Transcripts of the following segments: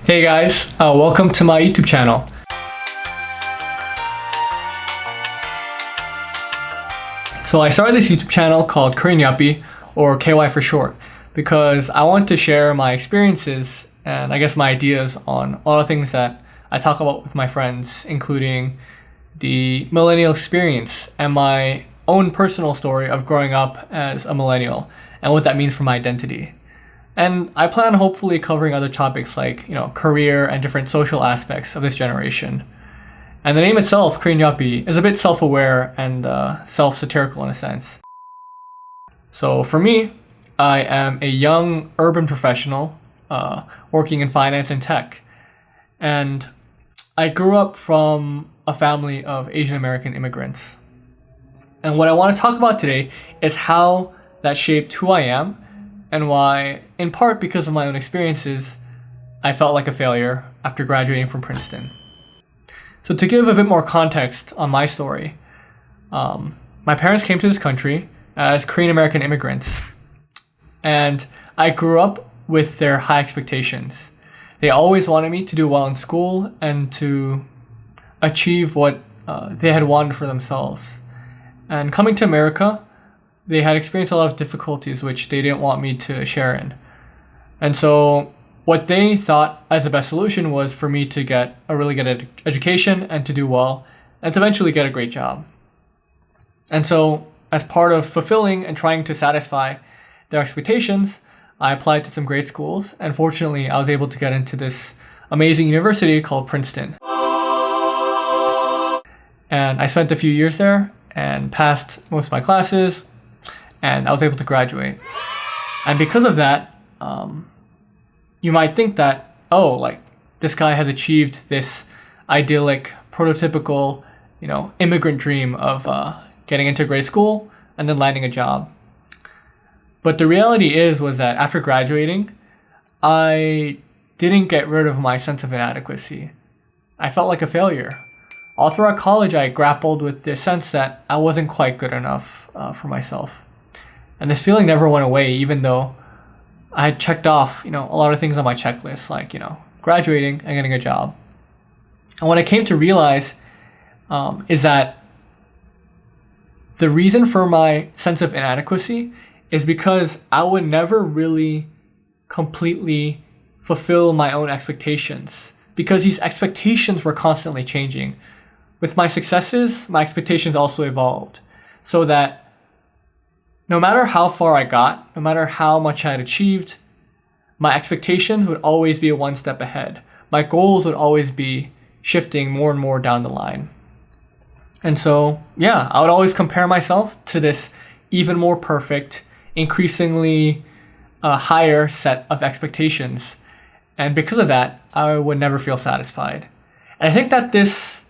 Hey guys, welcome to my YouTube channel. So I started this YouTube channel called Korean Yuppie, or KY for short, because I want to share my experiences and I guess my ideas on a lot of things that I talk about with my friends, including the millennial experience and my own personal story of growing up as a millennial and what that means for my identity. And I plan on hopefully covering other topics like, career and different social aspects of this generation. And the name itself, Korean Yuppie, is a bit self-aware and self-satirical in a sense. So for me, I am a young urban professional working in finance and tech. And I grew up from a family of Asian American immigrants. And what I want to talk about today is how that shaped who I am and why, in part because of my own experiences, I felt like a failure after graduating from Princeton. So to give a bit more context on my story, my parents came to this country as Korean American immigrants, and I grew up with their high expectations. They always wanted me to do well in school and to achieve what they had wanted for themselves. And coming to America, they had experienced a lot of difficulties which they didn't want me to share in. And so what they thought as the best solution was for me to get a really good education and to do well and to eventually get a great job. And so as part of fulfilling and trying to satisfy their expectations, I applied to some great schools, and fortunately I was able to get into this amazing university called Princeton. And I spent a few years there and passed most of my classes, and I was able to graduate. And because of that, you might think that, this guy has achieved this idyllic, prototypical, immigrant dream of getting into grade school and then landing a job. But the reality was that after graduating, I didn't get rid of my sense of inadequacy. I felt like a failure. All throughout college, I grappled with the sense that I wasn't quite good enough for myself. And this feeling never went away, even though I had checked off, a lot of things on my checklist, like, graduating and getting a job. And what I came to realize is that the reason for my sense of inadequacy is because I would never really completely fulfill my own expectations, because these expectations were constantly changing. With my successes, my expectations also evolved, so that no matter how far I got, no matter how much I had achieved, my expectations would always be one step ahead. My goals would always be shifting more and more down the line. And so, I would always compare myself to this even more perfect, increasingly higher set of expectations. And because of that, I would never feel satisfied. And I think that this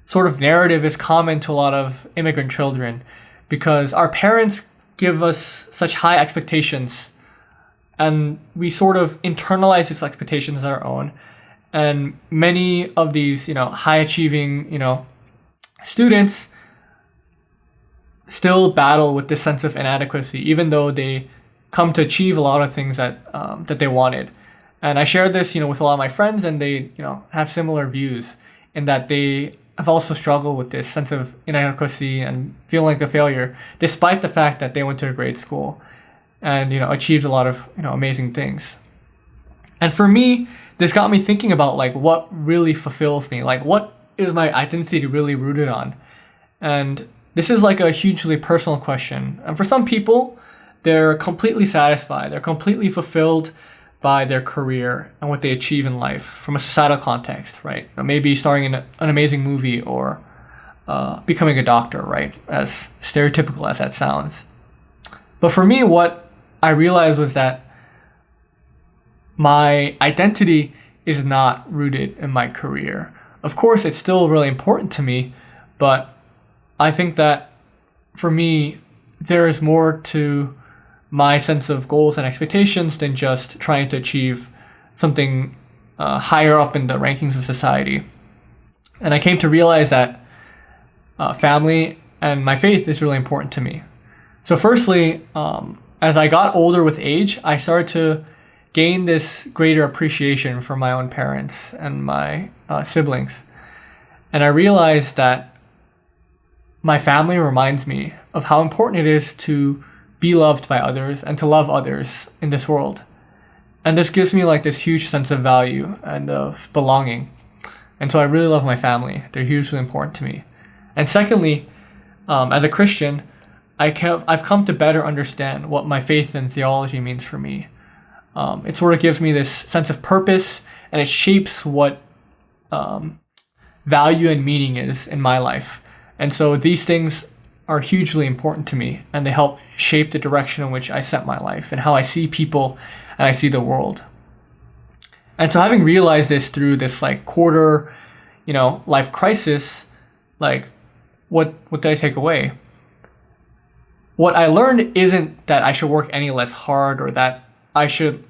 sort of narrative is common to a lot of immigrant children, because our parents give us such high expectations, and we sort of internalize these expectations as our own. And many of these, high achieving, students still battle with this sense of inadequacy, even though they come to achieve a lot of things that they wanted. And I shared this, with a lot of my friends, and they, have similar views in that they have also struggled with this sense of inadequacy and feeling like a failure, despite the fact that they went to a great school and, achieved a lot of, amazing things. And for me, this got me thinking about what really fulfills me, what is my identity really rooted on? And this is a hugely personal question. And for some people, they're completely satisfied, they're completely fulfilled by their career and what they achieve in life from a societal context, right? Maybe starring in an amazing movie or becoming a doctor, right? As stereotypical as that sounds. But for me, what I realized was that my identity is not rooted in my career. Of course, it's still really important to me, but I think that for me, there is more to my sense of goals and expectations than just trying to achieve something higher up in the rankings of society. And I came to realize that family and my faith is really important to me. So firstly, as I got older with age, I started to gained this greater appreciation for my own parents and my siblings. And I realized that my family reminds me of how important it is to be loved by others and to love others in this world. And this gives me like this huge sense of value and of belonging. And so I really love my family. They're hugely important to me. And secondly, as a Christian, I've come to better understand what my faith and theology means for me. It sort of gives me this sense of purpose, and it shapes what value and meaning is in my life. And so these things are hugely important to me, and they help shape the direction in which I set my life and how I see people and I see the world. And so having realized this through this like quarter, life crisis, like what did I take away? What I learned isn't that I should work any less hard or that I should,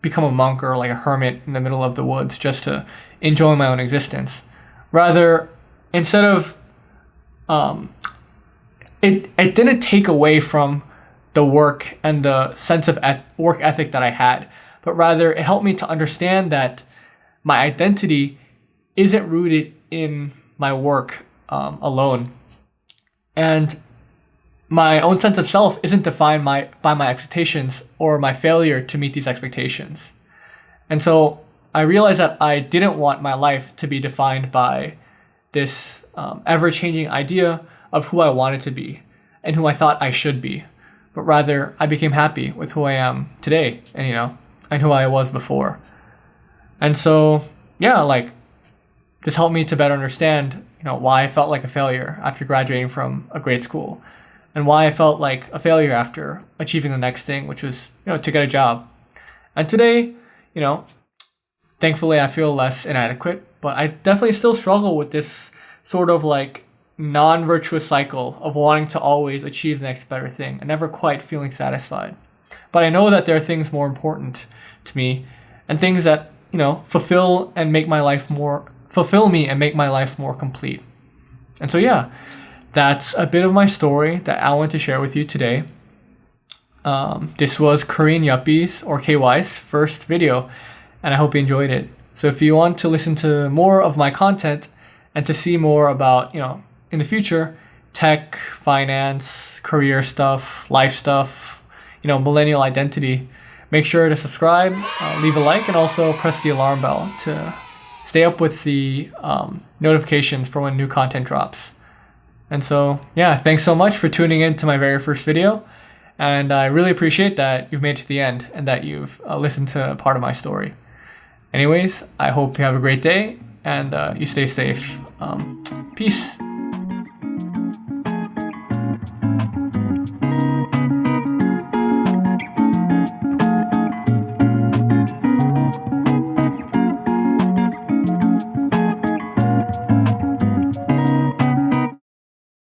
become a monk or like a hermit in the middle of the woods just to enjoy my own existence. Rather, instead of, it didn't take away from the work and the sense of work ethic that I had, but rather it helped me to understand that my identity isn't rooted in my work alone. And my own sense of self isn't defined by my expectations or my failure to meet these expectations. And so I realized that I didn't want my life to be defined by this ever-changing idea of who I wanted to be and who I thought I should be. But rather, I became happy with who I am today and who I was before. And so, this helped me to better understand, why I felt like a failure after graduating from a great school, and why I felt like a failure after achieving the next thing, which was, to get a job. And today, thankfully I feel less inadequate, but I definitely still struggle with this sort of like non-virtuous cycle of wanting to always achieve the next better thing and never quite feeling satisfied. But I know that there are things more important to me and things that, fulfill me and make my life more complete. And so that's a bit of my story that I want to share with you today. This was Korean Yuppies or KY's first video, and I hope you enjoyed it. So if you want to listen to more of my content and to see more about, in the future, tech, finance, career stuff, life stuff, millennial identity, make sure to subscribe, leave a like, and also press the alarm bell to stay up with the notifications for when new content drops. And so, thanks so much for tuning in to my very first video. And I really appreciate that you've made it to the end and that you've listened to part of my story. Anyways, I hope you have a great day and you stay safe. Peace.